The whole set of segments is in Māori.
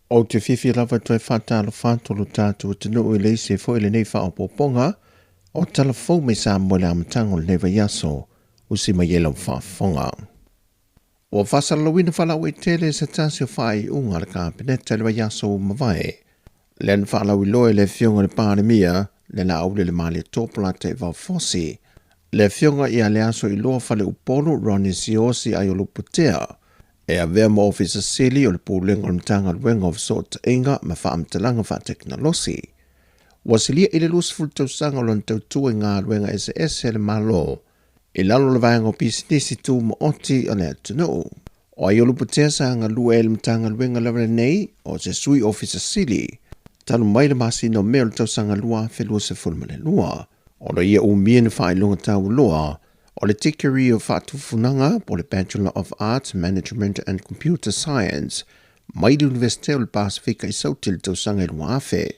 O te whiwhi lava toi whātalo whātolo tātua tino o le se fo ele nei whaopoponga, o talafou me Sāmoa le amatango le newa yaso, usi mai elau whaafonga. O whasalawina whalau e tele sa tasi o whai unga le kāpeneta le yaso mawai, le an whalau i loe le fionga le pānemia, le na aule le mali tōpula te whaufosi, le fionga i ale aso i loa whale upolo Ronnie Siosi ai o luputea, e a vea mo ofisa sili o le pūlenga o mtanga luenga of sort inga ma whaamtalanga wha teknolosi. Wasilia i le lusful tausanga o lan tautua ngā luenga SS le malo, i lalo le vāenga o pisinisi tū mo oti o le atunu. O ai o luputea sa ngā lua e le mtanga luenga lewa nei, o se sui ofisa sili, tanu mai le masi no mea le tausanga lua whelua se fulma le lua, o lo ia umien whailunga tau lua, o le tikiri o whatufunanga po le Bachelor of Arts, Management and Computer Science, mai le Universite o le Pasifika i sauti le tausanga i lua afe.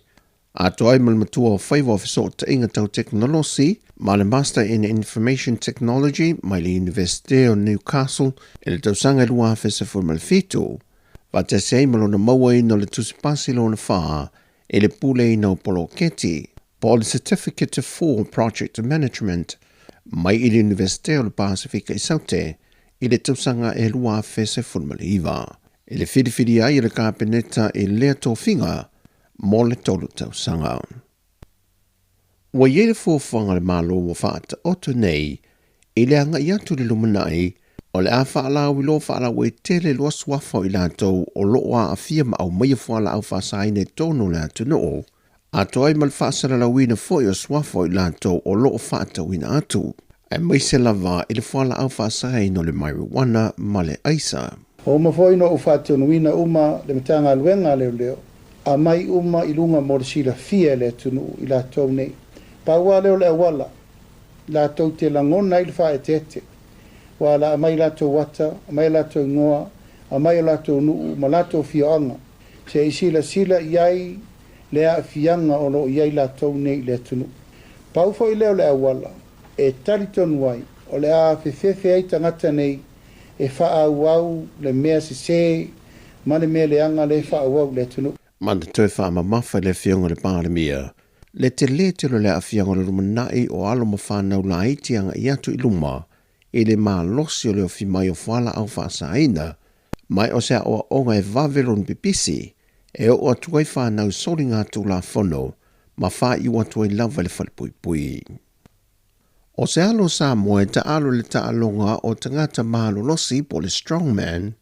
A toai mal matua o whaiva o fiso ta inga tau teknolosi, ma le Master in Information Technology, mai le Universite o Newcastle, e le tausanga i lua afe se fulma le fitu. Va te sei malo na maua ino le tusipasi lo na wha, e le pule ino polo keti, po le Certificate for Project Management, mai i le Universite o le Pasifika i saute, i le tausanga e lua afe se fulma le iwa. I le whidiwhidi ai le kāpeneta i lea tōwhinga, mo le tolu tausanga. Wa ye le fōwhanga le malo wa whaata oto nei, i le anga i atu le lumanai, o le a whaalau i lo whaalau e tele loa swafa i lātou o loa a fia ma au mai whaala au whaasaine tono le atu noo, a toi mal whaasara la wina foi o swafo i lātou o loo whaata wina atu. E mai se lava i le whaala au whaasai no le marijuana ma le aisa. O mawhoi no u whaata no wina uma le matanga luenga leo leo. A mai uma i lunga mo le sila fia le tunu i lātou nei. Paua leo le awala. Lātou te langona i le whae tete. Wala a mai lātou wata, a mai lātou ngoa, a mai lātou nuu, ma lātou fioanga. Se i sila iai lea fianga o lo iai lātou nei le tunu. Pau fo i leo le awala, e taliton wai, o le a fefefe ai tangata nei, e wha au le mea se, ma le mea le anga le wha au le tunu. Manda toi wha mamafa le fionga le pālemia, le te tilo le a fianga le rumanai o alo ma whanau la itianga i atu i luma, i le maa losi o leo fi mai o whala au whaasaina, mai o sea o onga e vavelon pipisi, e o atuai whanau sori ngā tū la whono, ma wha i atuai lava le whalepui. O se alo Sāmoa e ta alo le ta alonga o tangata mahalo losi po le strongman,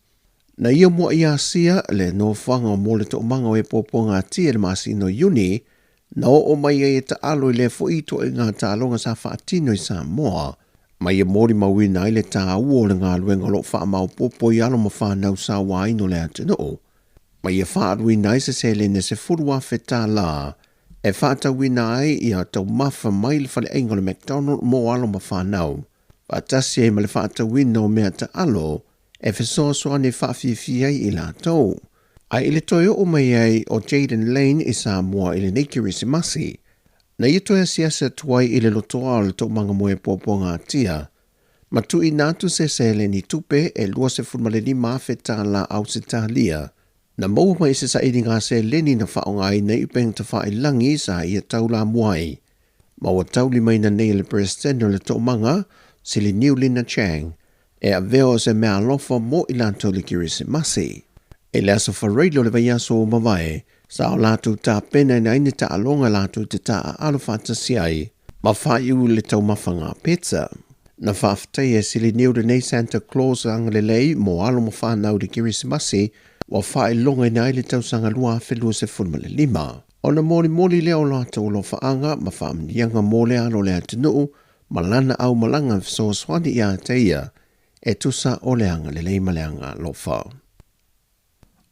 na ia mua i asia le no whanga o mole to manga o e poponga tia le masi no uni, na o mai e ta alo i le fo ito e ngā ta alonga sa whaatino i Sāmoa, mai e mori mawina i le ta uo le ngā luenga lo wha mau popo i alo ma whanau sa waino le atino. Mai e whaarui nai se le ne se furua fe Tala, e whaata wina ai i a tau mafa mai le whale engole McDonald mo alo ma whanau. Whaatasi e ma le whaata wina o mea ta alo, e whesoa soa ne whaafifi ai i la tau. Ai ile toio o mai ai o Jaden Lane i Sāmoa i le neikiri si masi. Na i toia siasa tuai i le lotoa o le tau manga moe poponga atia, ma tu i nātu se le ni tupe e lua se furmale ni mafe Tala au se talia, na mau mai se sa ili ngā se leni na whaonga ai nei upeng ta wha langi sa i a tau la muai. Mau a tau li mai na nei le presidente le tau manga, si li Niu Lina Chang, e a veo se mea lofa mo i lanto le kiri se masi. E le aso whareilo le vai aso o mawai, sa o lātou tā pena na ine ta alonga lātou te tā a alo whātasi ai, ma whaiu le tau mawhanga pizza. Na whaafatai e si li Niu Lina Santa Claus angalelei mo alo mo whanau le kiri se masi, wa whae longa ina le tausanga lua whelua se fulmale lima. O na mori leo lata o lo whaanga ma whaamnianga mole alo le atinuu, ma lana au malanga so swani i a teia, e tusa o le anga le leima le anga lofa.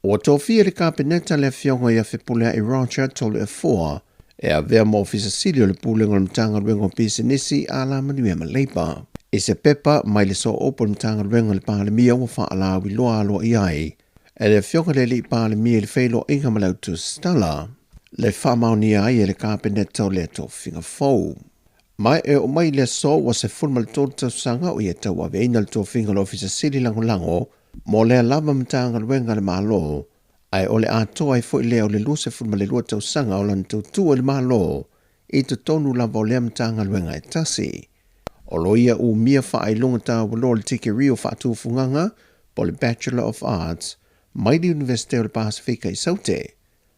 O tōwhia le kāpeneta le fionga i a whipulea i Roger tolu e 4, e a vea mo ofisa silio le pūlenga le mtanga ruenga o pisinisi a la manuia ma leipa. E se pepa mai le so opo le mtanga ruenga le pālemia wa wha ala wi loa alo i ai, e le fionga le li pālemia le whailo inga malautu Tala, le whamau ai e le kāpeneta o le to whinga fau. Mai e o mai le so wa se fulma le tō tausanga o i e tau aveina le tō whinga le ofisa sili lango, mo le lava mtanga ruenga le malo, Ai ole atoa ai fo i leo le luse fulma le lua tausanga o lan tautua le malo i te tonu la volem tanga luenga e tasi. O loia u mia wha ai lunga ta walo le tike rio wha atu funganga po le Bachelor of Arts mai di Universite o le Pasifika i Saute.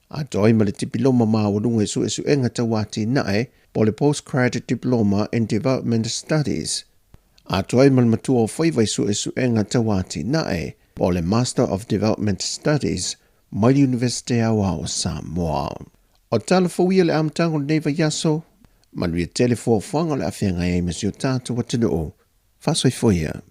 A toi ma le diploma ma walunga e su enga tawati nae po le Postgraduate Diploma in Development Studies. A toi ma le matua o whaiva i su enga tawati nae po le Master of Development Studies mai di Universite o Sāmoa. O tala fawia le amtango le neiva yaso, manuia telefo whanga le awhianga e mesio tātua tino o. Fasoi foia.